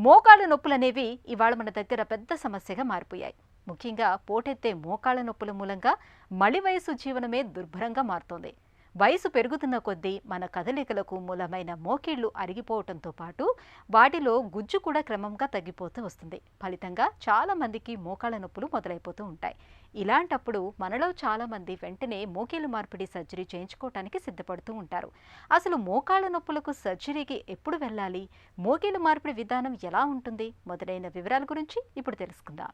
మోకాళ్ళ నొప్పులనేవి ఇవాళ మన దగ్గర పెద్ద సమస్యగా మారిపోయాయి. ముఖ్యంగా పోటెత్తే మోకాళ్ళ నొప్పుల మూలంగా మలి వయసు జీవనమే దుర్భరంగా మారుతోంది. వయసు పెరుగుతున్న కొద్దీ మన కదలికలకు మూలమైన మోకీళ్లు అరిగిపోవటంతో పాటు వాటిలో గుజ్జు కూడా క్రమంగా తగ్గిపోతూ వస్తుంది. ఫలితంగా చాలా మందికి మోకాళ్ళ నొప్పులు మొదలైపోతూ ఉంటాయి. ఇలాంటప్పుడు మనలో చాలా మంది వెంటనే మోకీలు మార్పిడి సర్జరీ చేయించుకోవటానికి సిద్ధపడుతూ ఉంటారు. అసలు మోకాళ్ళ నొప్పులకు సర్జరీకి ఎప్పుడు వెళ్ళాలి, మోకీలు మార్పిడి విధానం ఎలా ఉంటుంది మొదలైన వివరాల గురించి ఇప్పుడు తెలుసుకుందాం.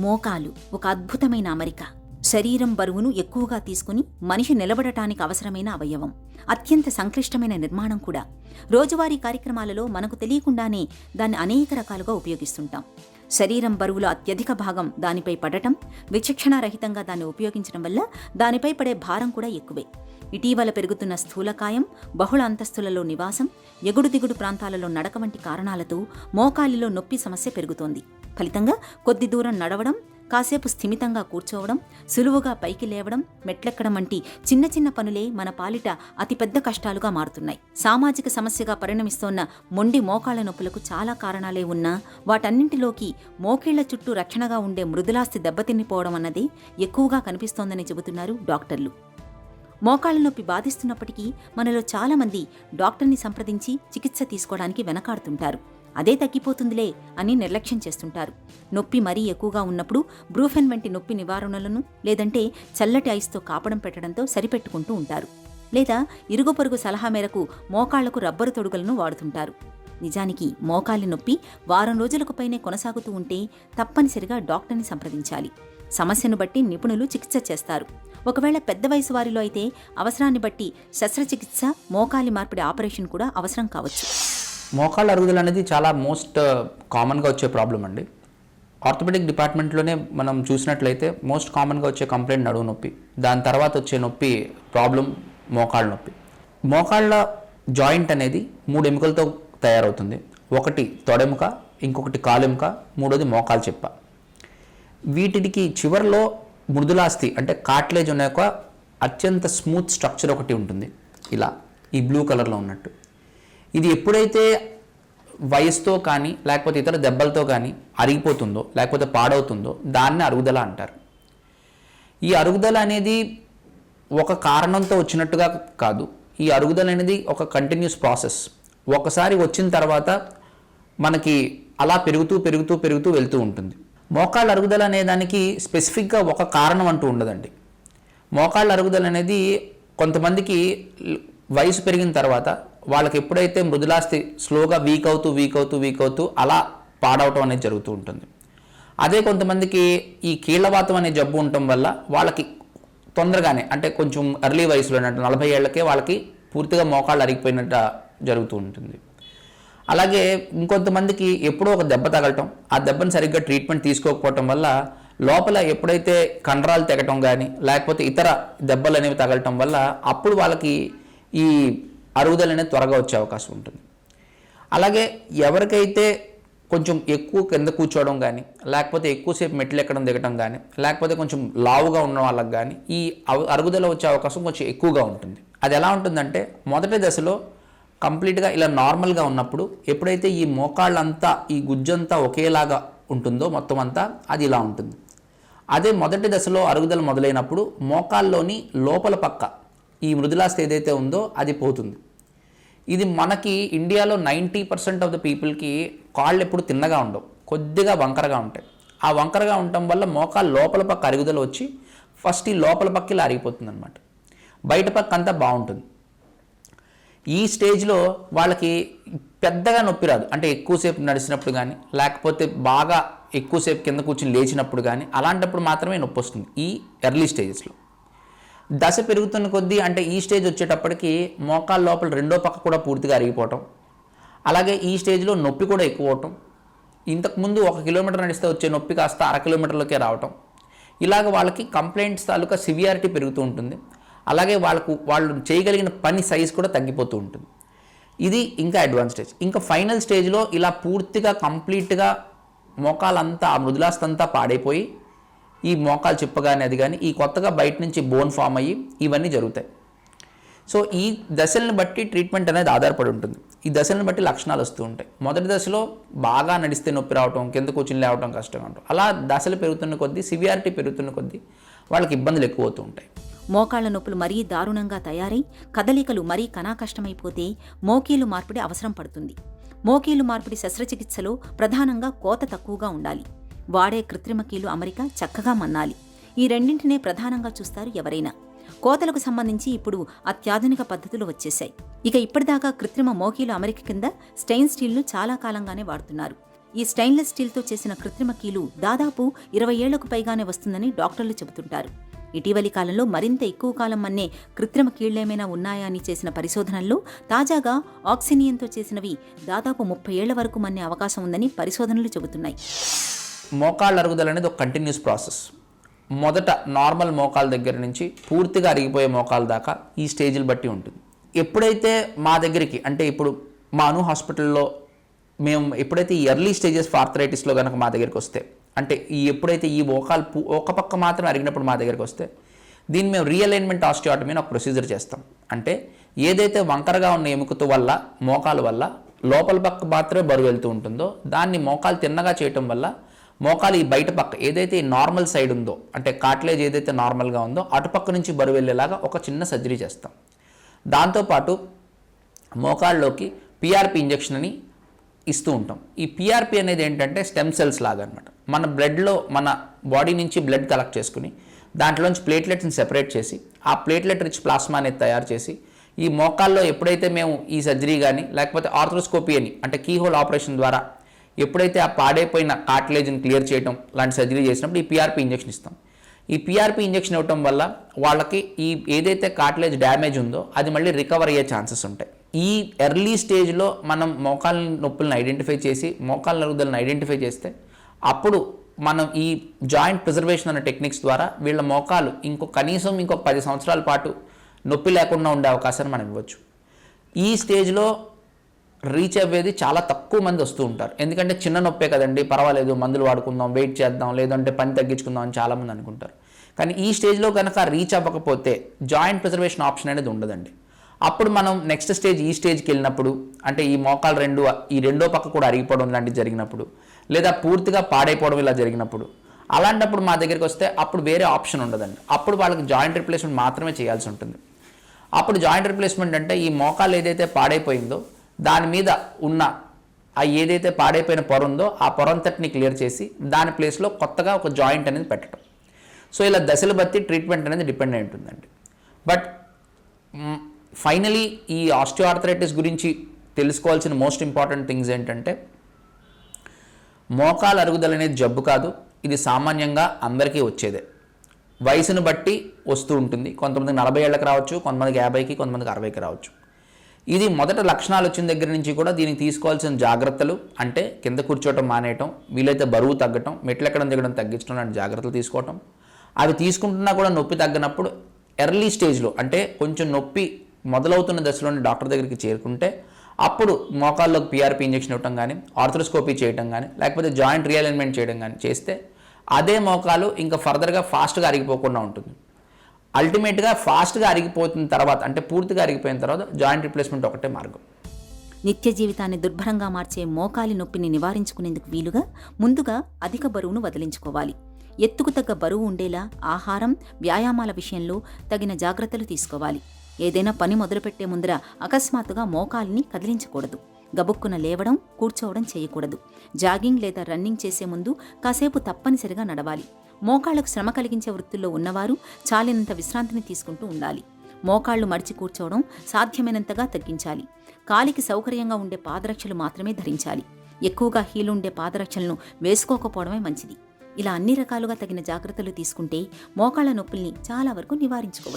మోకాలు ఒక అద్భుతమైన అమరిక. శరీరం బరువును ఎక్కువగా తీసుకుని మనిషి నిలబడటానికి అవసరమైన అవయవం. అత్యంత సంక్లిష్టమైన నిర్మాణం కూడా. రోజువారీ కార్యక్రమాలలో మనకు తెలియకుండానే దాన్ని అనేక రకాలుగా ఉపయోగిస్తుంటాం. శరీరం బరువులో అత్యధిక భాగం దానిపై పడటం, విచక్షణారహితంగా దాన్ని ఉపయోగించడం వల్ల దానిపై పడే భారం కూడా ఎక్కువే. ఇటీవల పెరుగుతున్న స్థూలకాయం, బహుళ అంతస్తులలో నివాసం, ఎగుడు దిగుడు ప్రాంతాలలో నడక వంటి కారణాలతో మోకాలిలో నొప్పి సమస్య పెరుగుతోంది. ఫలితంగా కొద్ది దూరం నడవడం, కాసేపు స్థిమితంగా కూర్చోవడం, సులువుగా పైకి లేవడం, మెట్లెక్కడం వంటి చిన్న చిన్న పనులే మన పాలిట అతిపెద్ద కష్టాలుగా మారుతున్నాయి. సామాజిక సమస్యగా పరిణమిస్తోన్న మొండి మోకాళ్ల నొప్పులకు చాలా కారణాలే ఉన్నా వాటన్నింటిలోకి మోకీళ్ల చుట్టూ రక్షణగా ఉండే మృదులాస్థి దెబ్బతిన్నిపోవడం అన్నది ఎక్కువగా కనిపిస్తోందని చెబుతున్నారు డాక్టర్లు. మోకాళ్ల నొప్పి బాధిస్తున్నప్పటికీ మనలో చాలామంది డాక్టర్ని సంప్రదించి చికిత్స తీసుకోవడానికి వెనకాడుతుంటారు. అదే తగ్గిపోతుందిలే అని నిర్లక్ష్యం చేస్తుంటారు. నొప్పి మరీ ఎక్కువగా ఉన్నప్పుడు బ్రూఫెన్ వంటి నొప్పి నివారణలను లేదంటే చల్లటి ఐస్తో కాపడం పెట్టడంతో సరిపెట్టుకుంటూ ఉంటారు. లేదా ఇరుగు పొరుగు సలహా మేరకు మోకాళ్లకు రబ్బరు తొడుగులను వాడుతుంటారు. నిజానికి మోకాలి నొప్పి వారం రోజులకు పైనే కొనసాగుతూ ఉంటే తప్పనిసరిగా డాక్టర్ని సంప్రదించాలి. సమస్యను బట్టి నిపుణులు చికిత్స చేస్తారు. ఒకవేళ పెద్ద వయసు వారిలో అయితే అవసరాన్ని బట్టి శస్త్రచికిత్స, మోకాలి మార్పిడి ఆపరేషన్ కూడా అవసరం కావచ్చు. మోకాళ్ళ అరుగుదల అనేది చాలా మోస్ట్ కామన్గా వచ్చే ప్రాబ్లం అండి. ఆర్థోపెడిక్ డిపార్ట్మెంట్లోనే మనం చూసినట్లయితే మోస్ట్ కామన్గా వచ్చే కంప్లైంట్ నడుము నొప్పి, దాని తర్వాత వచ్చే నొప్పి ప్రాబ్లం మోకాళ్ళ నొప్పి. మోకాళ్ళ జాయింట్ అనేది 3 ఎముకలతో తయారవుతుంది. ఒకటి తొడెముక, ఇంకొకటి కాలెముక, మూడోది మోకాలు చెప్ప. వీటికి చివరిలో మృదులాస్థి అంటే కార్టిలేజ్ అనే ఒక అత్యంత స్మూత్ స్ట్రక్చర్ ఒకటి ఉంటుంది, ఇలా ఈ బ్లూ కలర్లో ఉన్నట్టు. ఇది ఎప్పుడైతే వయసుతో కానీ లేకపోతే ఇతర దెబ్బలతో కానీ అరిగిపోతుందో లేకపోతే పాడవుతుందో దాన్ని అరుగుదల అంటారు. ఈ అరుగుదల అనేది ఒక కారణంతో వచ్చినట్టుగా కాదు. ఈ అరుగుదల అనేది ఒక కంటిన్యూస్ ప్రాసెస్. ఒకసారి వచ్చిన తర్వాత మనకి అలా పెరుగుతూ పెరుగుతూ పెరుగుతూ వెళ్తూ ఉంటుంది. మోకాళ్ళ అరుగుదల అనే దానికి స్పెసిఫిక్గా ఒక కారణం అంటూ ఉండదండి. మోకాళ్ళ అరుగుదల అనేది కొంతమందికి వయసు పెరిగిన తర్వాత వాళ్ళకి ఎప్పుడైతే మృదులాస్థి స్లోగా వీక్ అవుతూ అలా పాడవటం అనేది జరుగుతూ ఉంటుంది. అదే కొంతమందికి ఈ కీళ్లవాతం అనే జబ్బు ఉండటం వల్ల వాళ్ళకి తొందరగానే అంటే కొంచెం ఎర్లీ వయసులో 40 ఏళ్లకే వాళ్ళకి పూర్తిగా మోకాళ్ళు అరిగిపోయినట్టు జరుగుతూ ఉంటుంది. అలాగే ఇంకొంతమందికి ఎప్పుడో ఒక దెబ్బ తగలటం, ఆ దెబ్బను సరిగ్గా ట్రీట్మెంట్ తీసుకోకపోవటం వల్ల లోపల ఎప్పుడైతే కండరాలు తెగటం కానీ లేకపోతే ఇతర దెబ్బలు అనేవి తగలటం వల్ల అప్పుడు వాళ్ళకి ఈ అరుగుదల అనేది త్వరగా వచ్చే అవకాశం ఉంటుంది. అలాగే ఎవరికైతే కొంచెం ఎక్కువ కింద కూర్చోవడం కానీ లేకపోతే ఎక్కువసేపు మెట్లు ఎక్కడం దిగటం కానీ లేకపోతే కొంచెం లావుగా ఉన్న వాళ్ళకి కానీ ఈ అరుగుదల వచ్చే అవకాశం కొంచెం ఎక్కువగా ఉంటుంది. అది ఎలా ఉంటుందంటే మొదటి దశలో కంప్లీట్గా ఇలా నార్మల్గా ఉన్నప్పుడు ఎప్పుడైతే ఈ మోకాళ్ళంతా ఈ గుజ్జంతా ఒకేలాగా ఉంటుందో మొత్తం అంతా అది ఇలా ఉంటుంది. అదే మొదటి దశలో అరుగుదల మొదలైనప్పుడు మోకాల్లోని లోపల పక్క ఈ మృదులాస్థి ఏదైతే ఉందో అది పోతుంది. ఇది మనకి ఇండియాలో 90% ఆఫ్ ద పీపుల్కి కాళ్ళు ఎప్పుడు తిన్నగా ఉండవు, కొద్దిగా వంకరగా ఉంటాయి. ఆ వంకరగా ఉండటం వల్ల మోకాలు లోపల పక్క అరుగుదల వచ్చి ఫస్ట్ ఈ లోపల పక్క ఇలా అరిగిపోతుంది అనమాట. బయట పక్క అంతా బాగుంటుంది. ఈ స్టేజ్లో వాళ్ళకి పెద్దగా నొప్పి రాదు. అంటే ఎక్కువసేపు నడిచినప్పుడు కానీ లేకపోతే బాగా ఎక్కువసేపు కింద కూర్చుని లేచినప్పుడు కానీ అలాంటప్పుడు మాత్రమే నొప్పి వస్తుంది ఈ ఎర్లీ స్టేజెస్లో. దశ పెరుగుతున్న కొద్దీ అంటే ఈ స్టేజ్ వచ్చేటప్పటికి మోకాళ్ళ లోపల రెండో పక్క కూడా పూర్తిగా అరిగిపోవటం, అలాగే ఈ స్టేజ్లో నొప్పి కూడా ఎక్కువ అవటం, ఇంతకుముందు 1 కిలోమీటర్ నడిస్తే వచ్చే నొప్పి కాస్త 1/2 కిలోమీటర్లకే రావటం, ఇలాగ వాళ్ళకి కంప్లైంట్స్ తాలూకా సివియారిటీ పెరుగుతూ ఉంటుంది. అలాగే వాళ్ళు చేయగలిగిన పని సైజ్ కూడా తగ్గిపోతూ ఉంటుంది. ఇది ఇంకా అడ్వాన్స్ స్టేజ్. ఇంకా ఫైనల్ స్టేజ్లో ఇలా పూర్తిగా కంప్లీట్గా మోకాలంతా ఆ మృదులాస్తంతా పాడైపోయి ఈ మోకాలు చిప్ప కానీ అది కానీ ఈ కొత్తగా బయట నుంచి బోన్ ఫామ్ అయ్యి ఇవన్నీ జరుగుతాయి. సో ఈ దశలను బట్టి ట్రీట్మెంట్ అనేది ఆధారపడి ఉంటుంది. ఈ దశలను బట్టి లక్షణాలు వస్తూ ఉంటాయి. మొదటి దశలో బాగా నడిస్తే నొప్పి రావటం, కింద కూర్చుని లేవటం కష్టంగా ఉంటుంది. అలా దశలు పెరుగుతున్న కొద్దీ, సివియారిటీ పెరుగుతున్న కొద్దీ వాళ్ళకి ఇబ్బందులు ఎక్కువ అవుతూ ఉంటాయి. మోకాళ్ల నొప్పులు మరీ దారుణంగా తయారై కదలికలు మరీ కష్టమైపోతే మోకీలు మార్పిడి అవసరం పడుతుంది. మోకీలు మార్పిడి శస్త్రచికిత్సలో ప్రధానంగా కోత తక్కువగా ఉండాలి. వాడే కృత్రిమ కీలు అమరిక చక్కగా మన్నాలి. ఈ రెండింటినే ప్రధానంగా చూస్తారు ఎవరైనా. కోతలకు సంబంధించి ఇప్పుడు అత్యాధునిక పద్ధతులు వచ్చేశాయి. ఇక ఇప్పటిదాకా కృత్రిమ మోకీలు అమరిక కింద స్టెయిన్ స్టీల్ను చాలా కాలంగానే వాడుతున్నారు. ఈ స్టెయిన్లెస్ స్టీల్తో చేసిన కృత్రిమ కీలు దాదాపు 20 ఏళ్లకు పైగానే వస్తుందని డాక్టర్లు చెబుతుంటారు. ఇటీవలి కాలంలో మరింత ఎక్కువ కాలం మన్నే కృత్రిమ కీళ్లేమైనా ఉన్నాయా అని చేసిన పరిశోధనల్లో తాజాగా ఆక్సినియంతో చేసినవి దాదాపు 30 ఏళ్ల వరకు మన్నే అవకాశం ఉందని పరిశోధనలు చెబుతున్నాయి. మోకాళ్ళ అరుగుదల అనేది ఒక కంటిన్యూస్ ప్రాసెస్. మొదట నార్మల్ మోకాల దగ్గర నుంచి పూర్తిగా అరిగిపోయే మోకాల దాకా ఈ స్టేజ్లు బట్టి ఉంటుంది. ఎప్పుడైతే మా దగ్గరికి, అంటే ఇప్పుడు మా అను హాస్పిటల్లో మేము ఎప్పుడైతే ఈ ఎర్లీ స్టేజెస్ ఆర్థరైటిస్లో కనుక మా దగ్గరికి వస్తే, అంటే ఎప్పుడైతే ఈ మోకాలు ఒక పక్క మాత్రం అరిగినప్పుడు మా దగ్గరికి వస్తే దీన్ని మేము రీఅలైన్మెంట్ ఆస్టియోటమీ అని ఒక ప్రొసీజర్ చేస్తాం. అంటే ఏదైతే వంకరగా ఉన్న ఎముకతో వల్ల, మోకాల వల్ల లోపల పక్క మాత్రమే బరువు వెళ్తూ ఉంటుందో దాన్ని మోకాలు తిన్నగా చేయటం వల్ల మోకాలు ఈ బయట పక్క ఏదైతే ఈ నార్మల్ సైడ్ ఉందో, అంటే కార్టిలేజ్ ఏదైతే నార్మల్గా ఉందో అటుపక్క నుంచి బరువు వెళ్ళేలాగా ఒక చిన్న సర్జరీ చేస్తాం. దాంతోపాటు మోకాళ్ళలోకి పిఆర్పి ఇంజెక్షన్ అని ఇస్తూ ఉంటాం. ఈ పిఆర్పి అనేది ఏంటంటే స్టెమ్ సెల్స్ లాగా అనమాట. మన బ్లడ్లో, మన బాడీ నుంచి బ్లడ్ కలెక్ట్ చేసుకుని దాంట్లోంచి ప్లేట్లెట్స్ని సెపరేట్ చేసి ఆ ప్లేట్లెట్ రిచ్ ప్లాస్మా అనేది తయారు చేసి ఈ మోకాల్లో ఎప్పుడైతే మేము ఈ సర్జరీ కానీ లేకపోతే ఆర్థ్రోస్కోపీ అని, అంటే కీహోల్ ఆపరేషన్ ద్వారా ఎప్పుడైతే ఆ పాడైపోయిన కార్టిలేజ్ని క్లియర్ చేయడం లాంటి సర్జరీ చేసినప్పుడు ఈ పిఆర్పి ఇంజెక్షన్ ఇస్తాం. ఈ పిఆర్పి ఇంజెక్షన్ ఇవ్వటం వల్ల వాళ్ళకి ఈ ఏదైతే కార్టిలేజ్ డ్యామేజ్ ఉందో అది మళ్ళీ రికవర్ అయ్యే ఛాన్సెస్ ఉంటాయి. ఈ ఎర్లీ స్టేజ్లో మనం మోకాళ్ళ నొప్పులను ఐడెంటిఫై చేసి మోకాళ్ళ అరుగుదలను ఐడెంటిఫై చేస్తే అప్పుడు మనం ఈ జాయింట్ ప్రిజర్వేషన్ అనే టెక్నిక్స్ ద్వారా వీళ్ళ మోకాలు కనీసం ఇంకొక 10 సంవత్సరాల పాటు నొప్పి లేకుండా ఉండే అవకాశాన్ని మనం ఇవ్వచ్చు. ఈ స్టేజ్లో రీచ్ అయ్యేది చాలా తక్కువ మంది వస్తూ ఉంటారు. ఎందుకంటే చిన్న నొప్పే కదండి, పర్వాలేదు, మందులు వాడుకుందాం, వెయిట్ చేద్దాం, లేదంటే పని తగ్గించుకుందాం అని చాలామంది అనుకుంటారు. కానీ ఈ స్టేజ్లో కనుక రీచ్ అవ్వకపోతే జాయింట్ ప్రిజర్వేషన్ ఆప్షన్ అనేది ఉండదండి. అప్పుడు మనం నెక్స్ట్ స్టేజ్, ఈ స్టేజ్కి వెళ్ళినప్పుడు, అంటే ఈ మోకాలు ఈ రెండో పక్క కూడా అరిగిపోవడం లాంటివి జరిగినప్పుడు, లేదా పూర్తిగా పాడైపోవడం ఇలా జరిగినప్పుడు, అలాంటప్పుడు మా దగ్గరికి వస్తే అప్పుడు వేరే ఆప్షన్ ఉండదండి. అప్పుడు వాళ్ళకి జాయింట్ రిప్లేస్మెంట్ మాత్రమే చేయాల్సి ఉంటుంది. అప్పుడు జాయింట్ రిప్లేస్మెంట్ అంటే ఈ మోకాలు ఏదైతే పాడైపోయిందో దాని మీద ఉన్న ఆ ఏదైతే పాడైపోయిన పొర ఉందో ఆ పొరంతటిని క్లియర్ చేసి దాని ప్లేస్లో కొత్తగా ఒక జాయింట్ అనేది పెట్టడం. సో ఇలా దశలు బట్టి ట్రీట్మెంట్ అనేది డిపెండ్ అయి ఉంటుందండి. బట్ ఫైనలీ ఈ ఆస్టియోఆర్థరైటిస్ గురించి తెలుసుకోవాల్సిన మోస్ట్ ఇంపార్టెంట్ థింగ్స్ ఏంటంటే, మోకాలు అరుగుదల అనేది జబ్బు కాదు, ఇది సామాన్యంగా అందరికీ వచ్చేదే. వయసును బట్టి వస్తూ ఉంటుంది. కొంతమందికి 40 ఏళ్ళకి రావచ్చు, కొంతమందికి 50కి, కొంతమందికి 60కి రావచ్చు. ఇది మొదట లక్షణాలు వచ్చిన దగ్గర నుంచి కూడా దీనికి తీసుకోవాల్సిన జాగ్రత్తలు, అంటే కింద కూర్చోవటం మానేయటం, వీలైతే బరువు తగ్గటం, మెట్లు ఎక్కడం దిగడం తగ్గించడం లాంటి జాగ్రత్తలు తీసుకోవటం. అవి తీసుకుంటున్నా కూడా నొప్పి తగ్గినప్పుడు ఎర్లీ స్టేజ్లో, అంటే కొంచెం నొప్పి మొదలవుతున్న దశలోని డాక్టర్ దగ్గరికి చేరుకుంటే అప్పుడు మోకాల్లోకి పిఆర్పి ఇంజెక్షన్ ఇవ్వటం కానీ, ఆర్థ్రోస్కోపీ చేయడం కానీ, లేకపోతే జాయింట్ రీఅలైన్మెంట్ చేయడం కానీ చేస్తే అదే మోకాలు ఇంకా ఫర్దర్గా ఫాస్ట్గా అరిగిపోకుండా ఉంటుంది. అల్టిమేట్గా ఫాస్ట్గా అరిగిపోతున్న తర్వాత, అంటే పూర్తిగా అరిగిపోయిన తర్వాత జాయింట్ రిప్లేస్మెంట్ ఒకటే మార్గం. నిత్య జీవితాన్ని దుర్భరంగా మార్చే మోకాలి నొప్పిని నివారించుకునేందుకు వీలుగా ముందుగా అధిక బరువును వదిలించుకోవాలి. ఎత్తుకు తగ్గ బరువు ఉండేలా ఆహారం, వ్యాయామాల విషయంలో తగిన జాగ్రత్తలు తీసుకోవాలి. ఏదైనా పని మొదలుపెట్టే ముందర అకస్మాత్తుగా మోకాలిని కదిలించకూడదు. గబుక్కున లేవడం, కూర్చోవడం చేయకూడదు. జాగింగ్ లేదా రన్నింగ్ చేసే ముందు కాసేపు తప్పనిసరిగా నడవాలి. మోకాళ్లకు శ్రమ కలిగించే వృత్తుల్లో ఉన్నవారు చాలినంత విశ్రాంతిని తీసుకుంటూ ఉండాలి. మోకాళ్లు మడిచి కూర్చోవడం సాధ్యమైనంతగా తగ్గించాలి. కాలికి సౌకర్యంగా ఉండే పాదరక్షలు మాత్రమే ధరించాలి. ఎక్కువగా హీలుండే పాదరక్షలను వేసుకోకపోవడమే మంచిది. ఇలా అన్ని రకాలుగా తగిన జాగ్రత్తలు తీసుకుంటే మోకాళ్ల నొప్పుల్ని చాలా వరకు నివారించుకోవచ్చు.